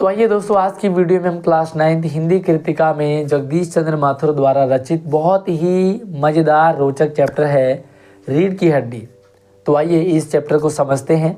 तो आइए दोस्तों, आज की वीडियो में हम क्लास 9 हिंदी कृतिका में जगदीश चंद्र माथुर द्वारा रचित बहुत ही मज़ेदार रोचक चैप्टर है रीढ़ की हड्डी। तो आइए इस चैप्टर को समझते हैं।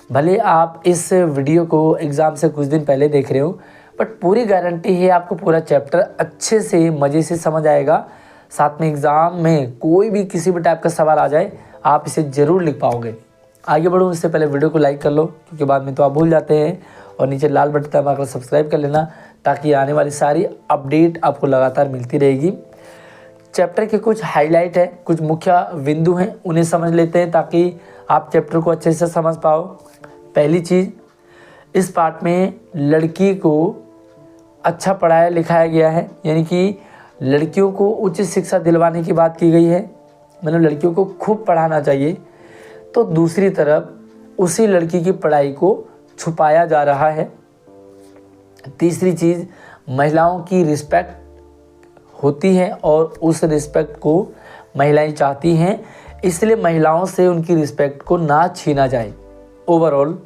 भले आप इस वीडियो को एग्ज़ाम से कुछ दिन पहले देख रहे हो, बट पूरी गारंटी है आपको पूरा चैप्टर अच्छे से मज़े से समझ आएगा। साथ में एग्ज़ाम में कोई भी किसी भी टाइप का सवाल आ जाए, आप इसे ज़रूर लिख पाओगे। आगे बढ़ो उससे पहले वीडियो को लाइक कर लो, क्योंकि बाद में तो आप भूल जाते हैं। और नीचे लाल बटन दबाकर सब्सक्राइब कर लेना, ताकि आने वाली सारी अपडेट आपको लगातार मिलती रहेगी। चैप्टर के कुछ हाईलाइट है, कुछ मुख्य बिंदु हैं, उन्हें समझ लेते हैं ताकि आप चैप्टर को अच्छे से समझ पाओ। पहली चीज़, इस पार्ट में लड़की को अच्छा पढ़ाया लिखाया गया है, यानी कि लड़कियों को उच्च शिक्षा दिलवाने की बात की गई है। मतलब लड़कियों को खूब पढ़ाना चाहिए। तो दूसरी तरफ उसी लड़की की पढ़ाई को छुपाया जा रहा है। तीसरी चीज़, महिलाओं की रिस्पेक्ट होती है और उस रिस्पेक्ट को महिलाएं चाहती हैं, इसलिए महिलाओं से उनकी रिस्पेक्ट को ना छीना जाए। ओवरऑल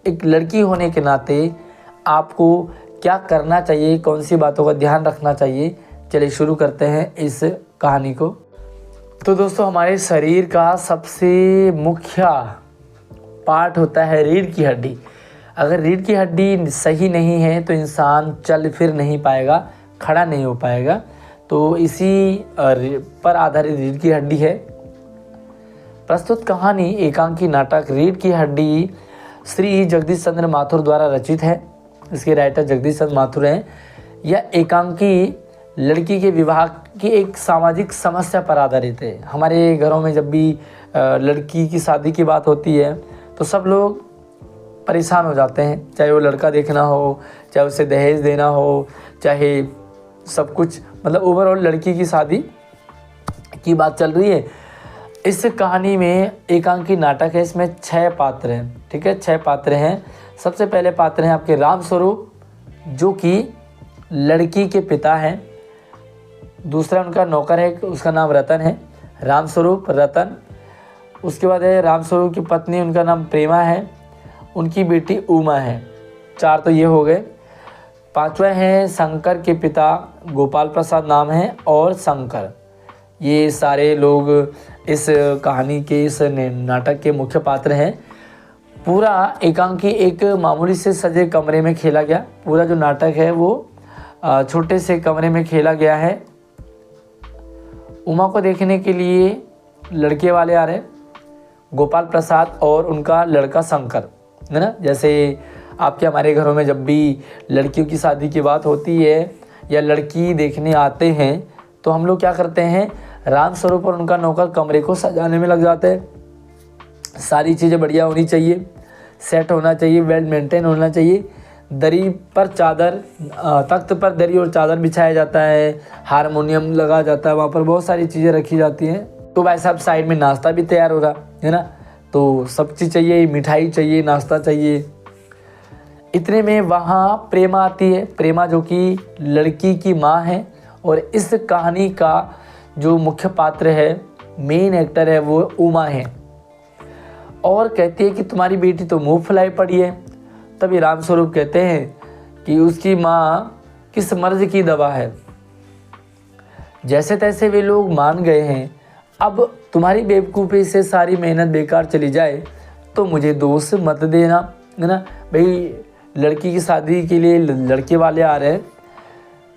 एक लड़की होने के नाते आपको क्या करना चाहिए, कौन सी बातों का ध्यान रखना चाहिए, चलिए शुरू करते हैं इस कहानी को। तो दोस्तों, हमारे शरीर का सबसे मुख्य पार्ट होता है रीढ़ की हड्डी। अगर रीढ़ की हड्डी सही नहीं है तो इंसान चल फिर नहीं पाएगा, खड़ा नहीं हो पाएगा। तो इसी पर आधारित रीढ़ की हड्डी है। प्रस्तुत कहानी एकांकी नाटक रीढ़ की हड्डी श्री जगदीश चंद्र माथुर द्वारा रचित है। इसके राइटर जगदीश चंद्र माथुर हैं। यह एकांकी लड़की के विवाह की एक सामाजिक समस्या पर आधारित है। हमारे घरों में जब भी लड़की की शादी की बात होती है तो सब लोग परेशान हो जाते हैं, चाहे वो लड़का देखना हो, चाहे उसे दहेज देना हो, चाहे सब कुछ, मतलब ओवरऑल लड़की की शादी की बात चल रही है। इस कहानी में एकांकी नाटक है, इसमें 6 पात्र हैं। ठीक है, 6 पात्र हैं। सबसे पहले पात्र हैं आपके राम स्वरूप, जो कि लड़की के पिता हैं। दूसरा उनका नौकर है, उसका नाम रतन है। राम स्वरूप, रतन। उसके बाद है राम स्वरूप की पत्नी, उनका नाम प्रेमा है। उनकी बेटी उमा है। 4 तो ये हो गए। 5वां है शंकर के पिता, गोपाल प्रसाद नाम है, और शंकर। ये सारे लोग इस कहानी के, इस नाटक के मुख्य पात्र हैं। पूरा एकांकी एक मामूली से सजे कमरे में खेला गया। पूरा जो नाटक है वो छोटे से कमरे में खेला गया है। उमा को देखने के लिए लड़के वाले आ रहे, गोपाल प्रसाद और उनका लड़का शंकर, है ना। जैसे आपके हमारे घरों में जब भी लड़कियों की शादी की बात होती है या लड़की देखने आते हैं तो हम लोग क्या करते हैं, राम स्वरूप और उनका नौकर कमरे को सजाने में लग जाते हैं। सारी चीज़ें बढ़िया होनी चाहिए, सेट होना चाहिए, वेल मेंटेन होना चाहिए। दरी पर चादर, तख्त पर दरी और चादर बिछाया जाता है, हारमोनियम लगा जाता है, वहाँ पर बहुत सारी चीज़ें रखी जाती हैं। तो भाई साहब साइड में नाश्ता भी तैयार हो रहा है ना। तो सब चीज़ चाहिए, मिठाई चाहिए, नाश्ता चाहिए। इतने में वहाँ प्रेमा आती है। प्रेमा जो कि लड़की की माँ है, और इस कहानी का जो मुख्य पात्र है, मेन एक्टर है, वो उमा है। और कहती है कि तुम्हारी बेटी तो मुँह फुलाई पड़ी है। तभी राम स्वरूप कहते हैं कि उसकी माँ किस मर्ज की दवा है। जैसे तैसे वे लोग मान गए हैं। अब तुम्हारी बेवकूफ़ी से सारी मेहनत बेकार चली जाए तो मुझे दोष मत देना, है ना। भाई लड़की की शादी के लिए लड़के वाले आ रहे हैं,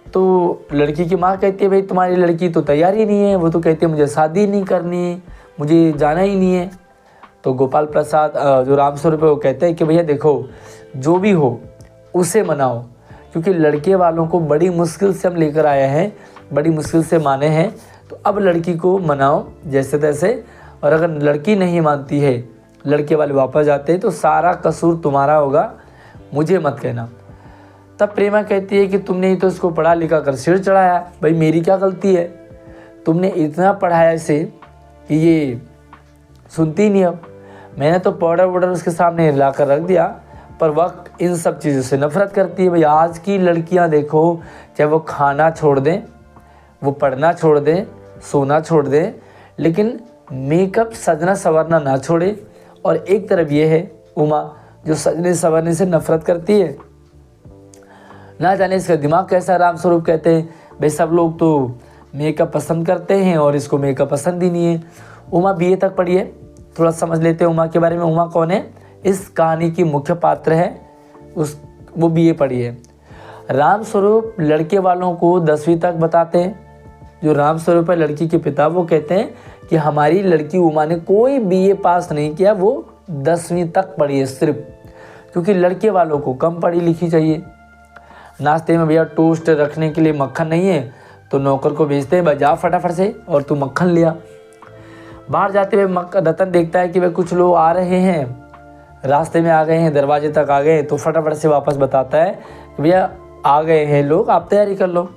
तो लड़की की माँ कहती है भाई तुम्हारी लड़की तो तैयार ही नहीं है। वो तो कहती है मुझे शादी नहीं करनी, मुझे जाना ही नहीं है। तो गोपाल प्रसाद जो राम स्वरूप है वो कहते हैं कि भैया देखो, जो भी हो उसे मनाओ, क्योंकि लड़के वालों को बड़ी मुश्किल से हम लेकर आए हैं, बड़ी मुश्किल से माने हैं। तो अब लड़की को मनाओ जैसे तैसे, और अगर लड़की नहीं मानती है, लड़के वाले वापस जाते हैं, तो सारा कसूर तुम्हारा होगा, मुझे मत कहना। तब प्रेमा कहती है कि तुमने ही तो इसको पढ़ा लिखा कर सिर चढ़ाया, भाई मेरी क्या गलती है, तुमने इतना पढ़ाया इसे कि ये सुनती नहीं। अब मैंने तो पाउडर वाउडर उसके सामने ला कर रख दिया, पर वक्त इन सब चीज़ों से नफरत करती है। भाई आज की लड़कियां देखो, चाहे वो खाना छोड़ दें, वो पढ़ना छोड़ दें, सोना छोड़ दें, लेकिन मेकअप सजना संवरना ना छोड़े। और एक तरफ ये है उमा, जो सजने संवरने से नफरत करती है। ना जाने इसका दिमाग कैसा। रामस्वरूप कहते हैं भाई सब लोग तो मेकअप पसंद करते हैं और इसको मेकअप पसंद ही नहीं है। उमा बीए तक पढ़ी है, थोड़ा समझ लेते हैं उमा के बारे में। उमा कौन है? इस कहानी की मुख्य पात्र है, वो बीए पढ़ी है। रामस्वरूप लड़के वालों को 10वीं तक बताते हैं। जो रामस्वरूप है लड़की के पिता, वो कहते हैं कि हमारी लड़की उमा ने कोई बीए पास नहीं किया, वो 10वीं तक पढ़ी है सिर्फ, क्योंकि लड़के वालों को कम पढ़ी लिखी चाहिए। नाश्ते में भैया टोस्ट रखने के लिए मक्खन नहीं है तो नौकर को भेजते हैं, जा फटाफट से और तू मक्खन लिया। बाहर जाते हुए रतन देखता है कि वे कुछ लोग आ रहे हैं, रास्ते में आ गए हैं, दरवाजे तक आ गए, तो फटाफट से वापस बताता है कि भैया आ गए हैं लोग, आप तैयारी कर लो।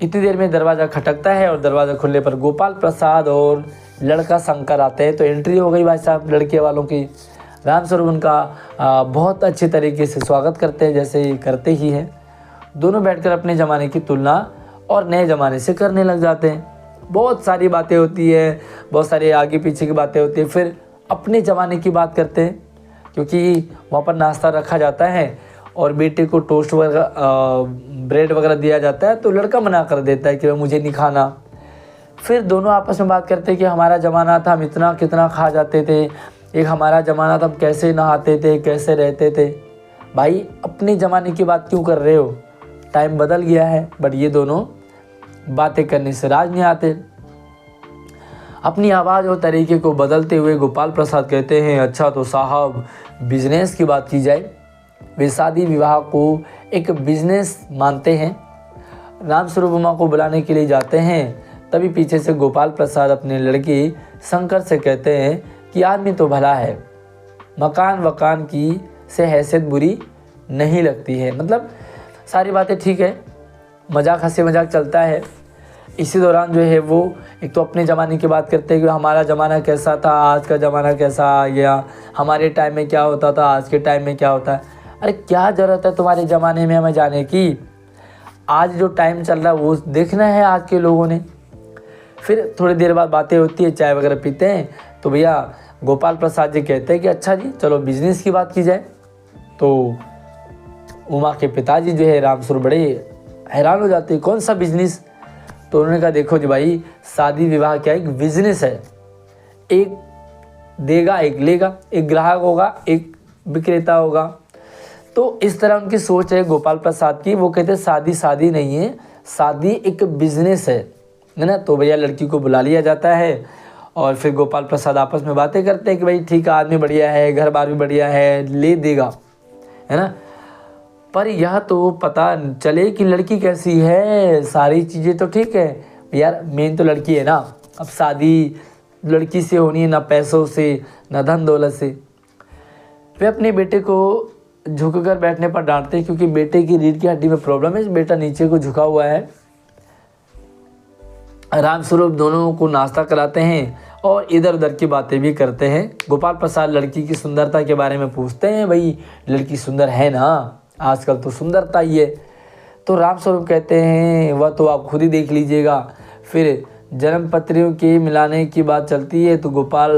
इतनी देर में दरवाज़ा खटकता है और दरवाज़ा खुलने पर गोपाल प्रसाद और लड़का शंकर आते हैं। तो एंट्री हो गई भाई साहब लड़के वालों की। रामस्वरूप उनका बहुत अच्छे तरीके से स्वागत करते हैं, जैसे करते ही हैं। दोनों बैठकर अपने ज़माने की तुलना और नए ज़माने से करने लग जाते हैं। बहुत सारी बातें होती है, बहुत सारी आगे पीछे की बातें होती है। फिर अपने ज़माने की बात करते हैं, क्योंकि वहाँ पर नाश्ता रखा जाता है और बेटे को टोस्ट वगैरह ब्रेड वगैरह दिया जाता है, तो लड़का मना कर देता है कि मुझे नहीं खाना। फिर दोनों आपस में बात करते हैं कि हमारा ज़माना था, हम इतना कितना खा जाते थे, एक हमारा ज़माना था, हम कैसे नहाते थे, कैसे रहते थे। भाई अपने ज़माने की बात क्यों कर रहे हो? टाइम बदल गया है। बट ये दोनों बातें करने से राज नहीं आते। अपनी आवाज़ और तरीके को बदलते हुए गोपाल प्रसाद कहते हैं, अच्छा तो साहब बिजनेस की बात की जाए। वे शादी विवाह को एक बिजनेस मानते हैं। रामस्वरूप उमा को बुलाने के लिए जाते हैं, तभी पीछे से गोपाल प्रसाद अपने लड़के शंकर से कहते हैं कि आदमी तो भला है, मकान वकान की से हैसियत बुरी नहीं लगती है। मतलब सारी बातें ठीक है, मजाक हंसी मजाक चलता है। इसी दौरान जो है वो एक तो अपने ज़माने की बात करते हैं कि हमारा ज़माना कैसा था, आज का ज़माना कैसा आ गया, हमारे टाइम में क्या होता था, आज के टाइम में क्या होता है। अरे क्या ज़रूरत है तुम्हारे ज़माने में हमें जाने की? आज जो टाइम चल रहा है वो देखना है आज के लोगों ने। फिर थोड़ी देर बाद बातें होती है, चाय वगैरह पीते हैं, तो भैया गोपाल प्रसाद जी कहते हैं कि अच्छा जी चलो बिजनेस की बात की जाए। तो उमा के पिताजी जो है रामस्वरूप बड़े हैरान हो जाते हैं, कौन सा बिजनेस? तो उन्होंने कहा देखो जी भाई, शादी विवाह क्या एक बिजनेस है, एक देगा एक लेगा, एक ग्राहक होगा एक विक्रेता होगा। तो इस तरह उनकी सोच है गोपाल प्रसाद की। वो कहते हैं शादी शादी नहीं है, शादी एक बिजनेस है ना। तो भैया लड़की को बुला लिया जाता है और फिर गोपाल प्रसाद आपस में बातें करते हैं कि भाई ठीक है, आदमी बढ़िया है, घर बार भी बढ़िया है, ले देगा, है ना। पर यह तो पता चले कि लड़की कैसी है। सारी चीज़ें तो ठीक है यार, मेन तो लड़की है ना। अब शादी लड़की से होनी है, ना पैसों से ना धन दौलत से। वे अपने बेटे को झुककर बैठने पर डांटते हैं, क्योंकि बेटे की रीढ़ की हड्डी में प्रॉब्लम है, बेटा नीचे को झुका हुआ है। रामस्वरूप दोनों को नाश्ता कराते हैं और इधर उधर की बातें भी करते हैं। गोपाल प्रसाद लड़की की सुंदरता के बारे में पूछते हैं, भाई लड़की सुंदर है ना, आजकल तो सुंदरता ही है। तो रामस्वरूप कहते हैं वह तो आप खुद ही देख लीजिएगा। फिर जन्म पत्रियों के मिलाने की बात चलती है, तो गोपाल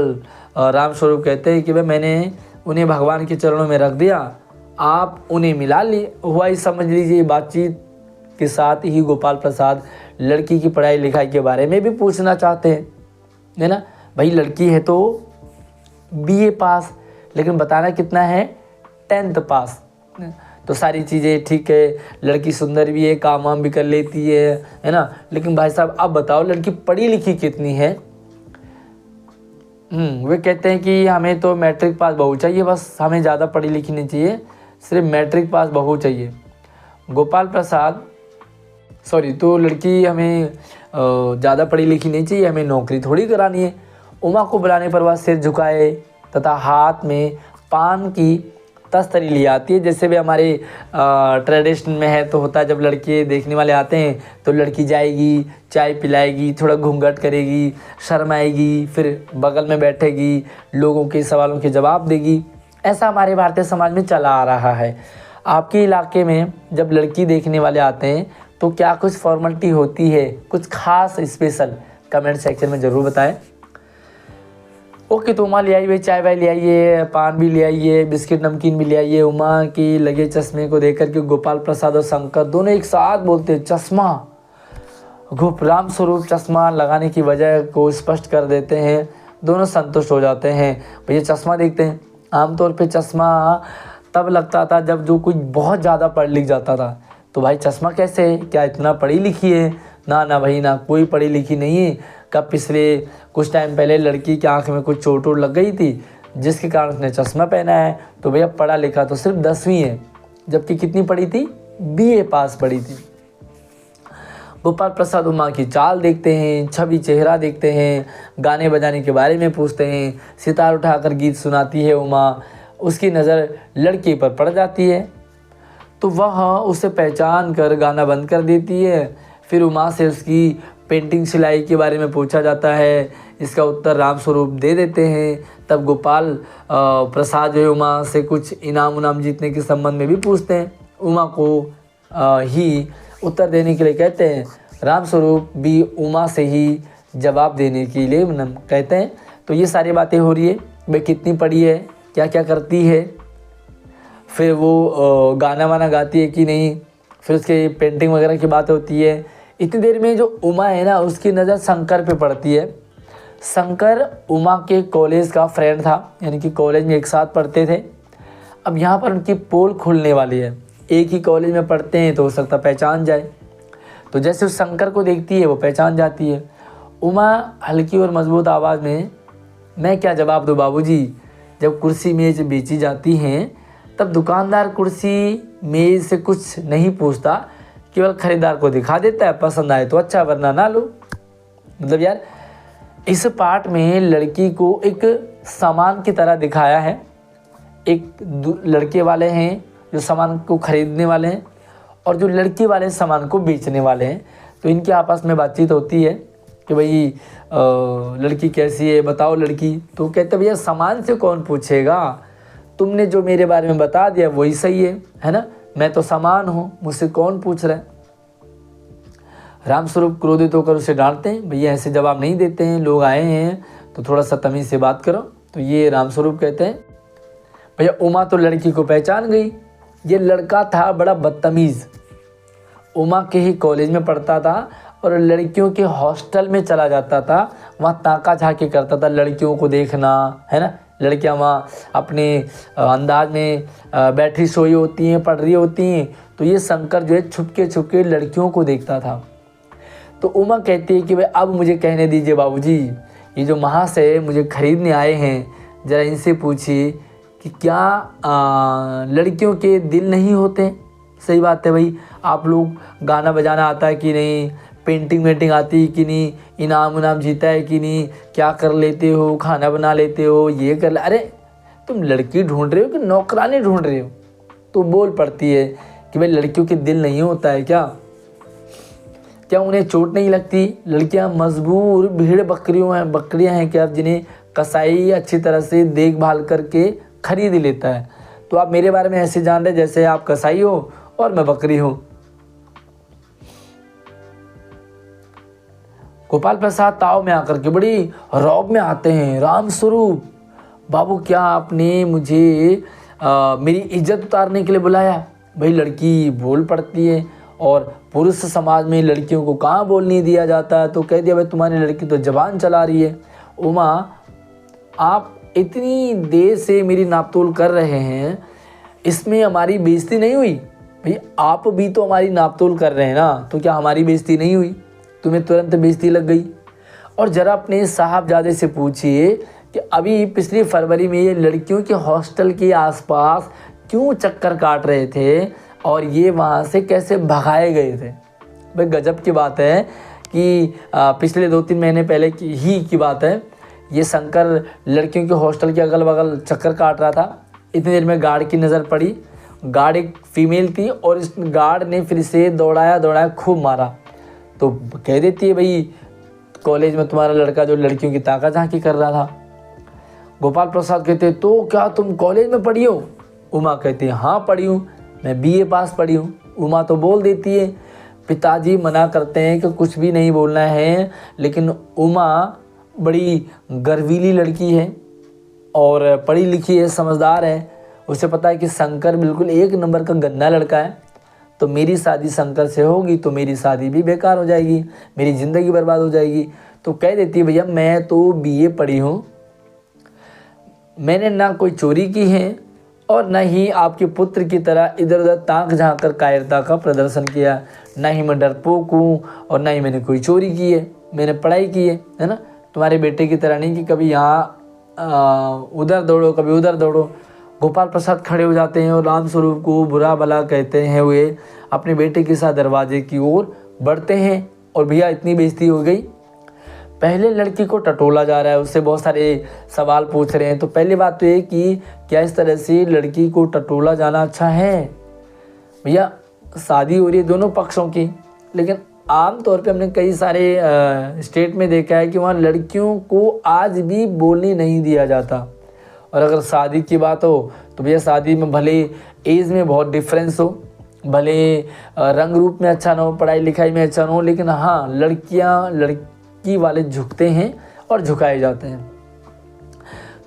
रामस्वरूप कहते हैं कि भाई मैंने उन्हें भगवान के चरणों में रख दिया, आप उन्हें मिला लिए हुआ ही समझ लीजिए। बातचीत के साथ ही गोपाल प्रसाद लड़की की पढ़ाई लिखाई के बारे में भी पूछना चाहते हैं, है ना। भाई लड़की है तो बीए पास, लेकिन बताना कितना है, 10th पास। तो सारी चीज़ें ठीक है, लड़की सुंदर भी है, काम वाम भी कर लेती है ना। लेकिन भाई साहब अब बताओ लड़की पढ़ी लिखी कितनी है? वे कहते हैं कि हमें तो मैट्रिक पास बहू चाहिए, बस हमें ज़्यादा पढ़ी लिखी नहीं चाहिए, सिर्फ मैट्रिक पास बहू चाहिए। गोपाल प्रसाद तो लड़की हमें ज़्यादा पढ़ी लिखी नहीं चाहिए, हमें नौकरी थोड़ी करानी है। उमा को बुलाने पर वह सिर झुकाए तथा हाथ में पान की तस्तरी ले आती है। जैसे भी हमारे ट्रेडिशन में है तो होता है, जब लड़के देखने वाले आते हैं तो लड़की जाएगी, चाय पिलाएगी, थोड़ा घूंघट करेगी, शर्माएगी, फिर बगल में बैठेगी, लोगों के सवालों के जवाब देगी। ऐसा हमारे भारतीय समाज में चला आ रहा है। आपके इलाके में जब लड़की देखने वाले आते हैं तो क्या कुछ फॉर्मेलिटी होती है, कुछ खास स्पेशल? कमेंट सेक्शन में ज़रूर बताएं। ओके, तो उमा ले आई भाई, चाय वाय ले आइए, पान भी ले आइए, बिस्किट नमकीन भी ले आइए। उमा की लगे चश्मे को देख कर के गोपाल प्रसाद और शंकर दोनों एक साथ बोलते हैं, चश्मा। राम स्वरूप चश्मा लगाने की वजह को स्पष्ट कर देते हैं। दोनों संतुष्ट हो जाते हैं। भैया चश्मा देखते हैं। आमतौर पे चश्मा तब लगता था जब जो कुछ बहुत ज़्यादा पढ़ लिख जाता था। तो भाई चश्मा कैसे, क्या इतना पढ़ी लिखी है? ना ना भाई ना, कोई पढ़ी लिखी नहीं है। कब पिछले कुछ टाइम पहले लड़की की आंख में कुछ चोट वोट लग गई थी, जिसके कारण उसने चश्मा पहना है। तो भैया पढ़ा लिखा तो सिर्फ 10वीं है, जबकि कितनी पढ़ी थी? BA पास पढ़ी थी। गोपाल प्रसाद उमा की चाल देखते हैं, छवि चेहरा देखते हैं, गाने बजाने के बारे में पूछते हैं। सितार उठाकर गीत सुनाती है उमा। उसकी नज़र लड़की पर पड़ जाती है तो वह उसे पहचान कर गाना बंद कर देती है। फिर उमा से उसकी पेंटिंग सिलाई के बारे में पूछा जाता है। इसका उत्तर राम स्वरूप दे देते हैं। तब गोपाल प्रसाद जो है उमा से कुछ इनाम उनाम जीतने के संबंध में भी पूछते हैं। उमा को ही उत्तर देने के लिए कहते हैं। राम स्वरूप भी उमा से ही जवाब देने के लिए कहते हैं। तो ये सारी बातें हो रही है, भाई कितनी पढ़ी है, क्या क्या करती है, फिर वो गाना वाना गाती है कि नहीं, फिर उसके पेंटिंग वगैरह की बात होती है। इतनी देर में जो उमा है ना, उसकी नज़र शंकर पे पड़ती है। शंकर उमा के कॉलेज का फ्रेंड था, यानी कि कॉलेज में एक साथ पढ़ते थे। अब यहाँ पर उनकी पोल खुलने वाली है। एक ही कॉलेज में पढ़ते हैं तो हो सकता पहचान जाए। तो जैसे उस शंकर को देखती है वो पहचान जाती है। उमा हल्की और मजबूत आवाज़ में, मैं क्या जवाब दूँ बाबूजी, जब कुर्सी मेज बेची जाती हैं तब दुकानदार कुर्सी मेज से कुछ नहीं पूछता, केवल खरीदार को दिखा देता है, पसंद आए तो अच्छा वरना ना लो। मतलब यार इस पार्ट में लड़की को एक सामान की तरह दिखाया है। एक लड़के वाले हैं जो सामान को खरीदने वाले हैं और जो लड़की वाले सामान को बेचने वाले हैं। तो इनकी आपस में बातचीत होती है कि भाई लड़की कैसी है बताओ लड़की। तो कहते भैया सामान से कौन पूछेगा, तुमने जो मेरे बारे में बता दिया वही सही है ना, मैं तो सामान हूँ, मुझसे कौन पूछ रहा है। रामस्वरूप क्रोधित होकर उसे डांटते हैं, भैया ऐसे जवाब नहीं देते हैं, लोग आए हैं तो थोड़ा सा तमीज़ से बात करो। तो ये रामस्वरूप कहते हैं, भैया उमा तो लड़की को पहचान गई, ये लड़का था बड़ा बदतमीज़, उमा के ही कॉलेज में पढ़ता था और लड़कियों के हॉस्टल में चला जाता था, वहाँ ताका झाकी करता था, लड़कियों को देखना है ना। लड़कियाँ वहाँ अपने अंदाज में बैठी सोई होती हैं, पढ़ रही होती हैं, तो ये शंकर जो है छुपके लड़कियों को देखता था। तो उमा कहती है कि भाई अब मुझे कहने दीजिए बाबूजी, ये जो महाशय मुझे खरीदने आए हैं, ज़रा इनसे पूछिए कि क्या लड़कियों के दिल नहीं होते। सही बात है भाई, आप लोग गाना बजाना आता है कि नहीं, पेंटिंग वेंटिंग आती है कि नहीं, इनाम उनाम जीता है कि नहीं, क्या कर लेते हो, खाना बना लेते हो, ये कर ले। अरे तुम लड़की ढूंढ रहे हो कि नौकरानी ढूंढ रहे हो। तो बोल पड़ती है कि भाई लड़कियों के दिल नहीं होता है क्या उन्हें चोट नहीं लगती। लड़कियां मजबूर भीड़ बकरियां हैं क्या, जिन्हें कसाई अच्छी तरह से देखभाल करके खरीद लेता है। तो आप मेरे बारे में ऐसे जान रहे जैसे आप कसाई हो और मैं बकरी हूं। गोपाल प्रसाद ताव में आकर के बड़ी रौब में आते हैं, राम स्वरूप बाबू क्या आपने मुझे मेरी इज्जत उतारने के लिए बुलाया। भाई लड़की बोल पड़ती है और पुरुष समाज में लड़कियों को कहाँ बोलने दिया जाता है। तो कह दिया भाई तुम्हारी लड़की तो जबान चला रही है। उमा आप इतनी देर से मेरी नापतोल कर रहे हैं, इसमें हमारी बेइज्जती नहीं हुई। भाई आप भी तो हमारी नापतोल कर रहे हैं ना, तो क्या हमारी बेइज्जती नहीं हुई, तुम्हें तुरंत बेइज्जती लग गई। और ज़रा अपने साहबजादे से पूछिए कि अभी पिछली फरवरी में ये लड़कियों के हॉस्टल के आसपास क्यों चक्कर काट रहे थे और ये वहाँ से कैसे भगाए गए थे। भाई गजब की बात है कि पिछले 2-3 महीने पहले की बात है, ये शंकर लड़कियों के हॉस्टल के अगल बगल चक्कर काट रहा था। इतनी देर में गार्ड की नज़र पड़ी। गार्ड एक फीमेल थी और इस गार्ड ने फिर से दौड़ाया खूब मारा। तो कह देती है भाई कॉलेज में तुम्हारा लड़का जो लड़कियों की ताका झांकी कर रहा था। गोपाल प्रसाद कहते तो क्या तुम कॉलेज में पढ़ी हो। उमा कहती है हाँ पढ़ी हूँ, मैं BA पास पढ़ी हूँ। उमा तो बोल देती है। पिताजी मना करते हैं कि कुछ भी नहीं बोलना है, लेकिन उमा बड़ी गर्वीली लड़की है और पढ़ी लिखी है, समझदार है। उसे पता है कि शंकर बिल्कुल एक नंबर का गंदा लड़का है, तो मेरी शादी शंकर से होगी तो मेरी शादी भी बेकार हो जाएगी, मेरी ज़िंदगी बर्बाद हो जाएगी। तो कह देती है भैया मैं तो बीए पढ़ी हूँ, मैंने ना कोई चोरी की है और न ही आपके पुत्र की तरह इधर उधर ताक झाँक कर कायरता का प्रदर्शन किया, ना ही मैं डरपोक हूँ और ना ही मैंने कोई चोरी की है, मैंने पढ़ाई की है ना। तुम्हारे बेटे की तरह नहीं कि कभी यहाँ उधर दौड़ो कभी उधर दौड़ो। गोपाल प्रसाद खड़े हो जाते हैं और रामस्वरूप को बुरा भला कहते हैं हुए अपने बेटे के साथ दरवाजे की ओर बढ़ते हैं। और भैया इतनी बेइज्जती हो गई, पहले लड़की को टटोला जा रहा है, उससे बहुत सारे सवाल पूछ रहे हैं। तो पहली बात तो ये कि क्या इस तरह से लड़की को टटोला जाना अच्छा है? भैया शादी हो रही है दोनों पक्षों की, लेकिन आम तौर पे हमने कई सारे स्टेट में देखा है कि वहाँ लड़कियों को आज भी बोलने नहीं दिया जाता। और अगर शादी की बात हो तो भैया शादी में भले एज में बहुत डिफरेंस हो, भले रंग रूप में अच्छा ना हो, पढ़ाई लिखाई में अच्छा ना हो, लेकिन हाँ लड़की वाले झुकते हैं और झुकाए जाते हैं।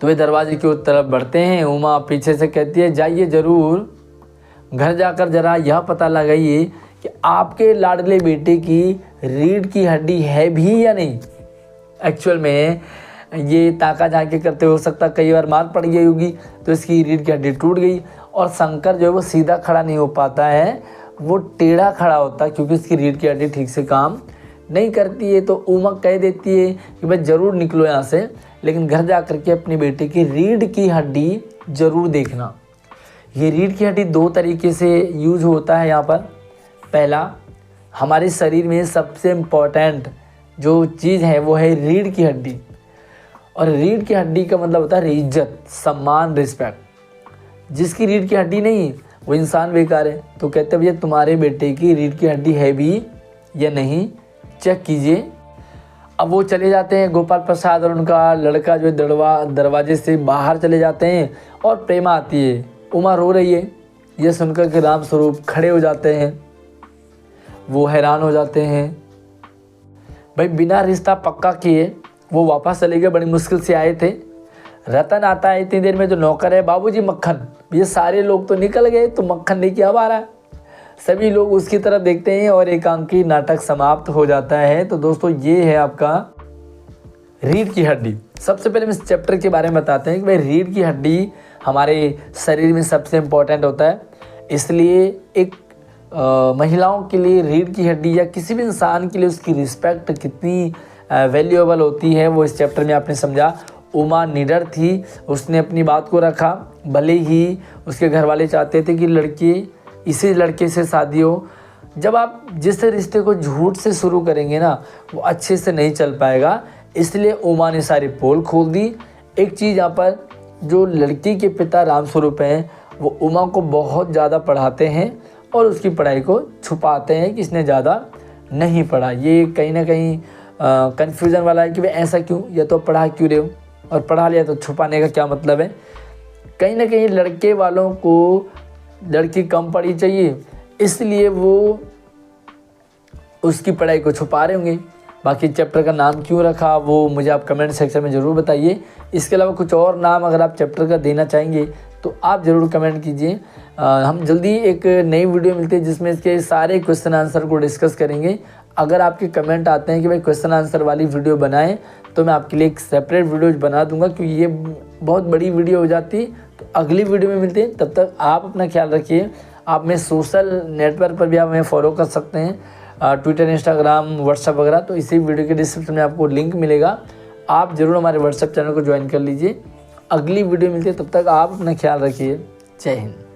तो वे दरवाजे की तरफ बढ़ते हैं। उमा पीछे से कहती है जाइए ज़रूर, घर जाकर ज़रा यह पता लगाइए कि आपके लाडले बेटे की रीढ़ की हड्डी है भी या नहीं। एक्चुअल में ये ताका झांकी करते हो सकता कई बार मार पड़ गई होगी तो इसकी रीढ़ की हड्डी टूट गई। और शंकर जो है वो सीधा खड़ा नहीं हो पाता है, वो टेढ़ा खड़ा होता है क्योंकि उसकी रीढ़ की हड्डी ठीक से काम नहीं करती है। तो उमा कह देती है कि भाई ज़रूर निकलो यहाँ से, लेकिन घर जा कर के अपने बेटे की रीढ़ की हड्डी ज़रूर देखना। ये रीढ़ की हड्डी दो तरीके से यूज होता है यहाँ पर। पहला, हमारे शरीर में सबसे इम्पोर्टेंट जो चीज़ है वो है रीढ़ की हड्डी। और रीढ़ की हड्डी का मतलब होता है इज्जत, सम्मान, रिस्पेक्ट। जिसकी रीढ़ की हड्डी नहीं वो इंसान बेकार है। तो कहते हैं भैया तुम्हारे बेटे की रीढ़ की हड्डी है भी या नहीं, चेक कीजिए। अब वो चले जाते हैं, गोपाल प्रसाद और उनका लड़का जो दरवाजे से बाहर चले जाते हैं और प्रेमा आती है। उमा रो रही है, यह सुनकर के रामस्वरूप खड़े हो जाते हैं। वो हैरान हो जाते हैं, भाई बिना रिश्ता पक्का किए वो वापस चले गए, बड़ी मुश्किल से आए थे। रतन आता है इतनी देर में, जो नौकर है बाबूजी मक्खन, ये सारे लोग तो निकल गए तो मक्खन लेके अब आ रहा है। सभी लोग उसकी तरफ देखते हैं और एकांकी नाटक समाप्त हो जाता है। तो दोस्तों ये है आपका रीढ़ की हड्डी। सबसे पहले हम इस चैप्टर के बारे में बताते हैं कि भाई रीढ़ की हड्डी हमारे शरीर में सबसे इम्पोर्टेंट होता है। इसलिए एक महिलाओं के लिए रीढ़ की हड्डी या किसी भी इंसान के लिए उसकी रिस्पेक्ट कितनी वैल्यूएबल होती है वो इस चैप्टर में आपने समझा। उमा निडर थी, उसने अपनी बात को रखा, भले ही उसके घर वाले चाहते थे कि लड़की इसी लड़के से शादी हो। जब आप जिस रिश्ते को झूठ से शुरू करेंगे ना वो अच्छे से नहीं चल पाएगा। इसलिए उमा ने सारी पोल खोल दी। एक चीज़ यहाँ पर, जो लड़की के पिता रामस्वरूप हैं वो उमा को बहुत ज़्यादा पढ़ाते हैं और उसकी पढ़ाई को छुपाते हैं कि इसने ज़्यादा नहीं पढ़ा। ये कहीं ना कहीं कन्फ्यूज़न वाला है कि भाई ऐसा क्यों, या तो पढ़ा क्यों रहे हो, और पढ़ा लिया तो छुपाने का क्या मतलब है। कहीं ना कहीं लड़के वालों को लड़की कम पढ़ी चाहिए, इसलिए वो उसकी पढ़ाई को छुपा रहे होंगे। बाकी चैप्टर का नाम क्यों रखा वो मुझे आप कमेंट सेक्शन में ज़रूर बताइए। इसके अलावा कुछ और नाम अगर आप चैप्टर का देना चाहेंगे तो आप ज़रूर कमेंट कीजिए। हम जल्दी एक नई वीडियो मिलती है जिसमें इसके सारे क्वेश्चन आंसर को डिस्कस करेंगे। अगर आपके कमेंट आते हैं कि भाई क्वेश्चन आंसर वाली वीडियो बनाएं तो मैं आपके लिए एक सेपरेट वीडियो बना दूंगा, क्योंकि ये बहुत बड़ी वीडियो हो जाती है। तो अगली वीडियो में मिलते हैं, तब तक आप अपना ख्याल रखिए। आप में सोशल नेटवर्क पर भी आप हमें फॉलो कर सकते हैं, ट्विटर, इंस्टाग्राम, व्हाट्सएप वगैरह। तो इसी वीडियो के डिस्क्रिप्शन में आपको लिंक मिलेगा, आप ज़रूर हमारे व्हाट्सएप चैनल को ज्वाइन कर लीजिए। अगली वीडियो मिलती है, तब तक आप अपना ख्याल रखिए। जय हिंद।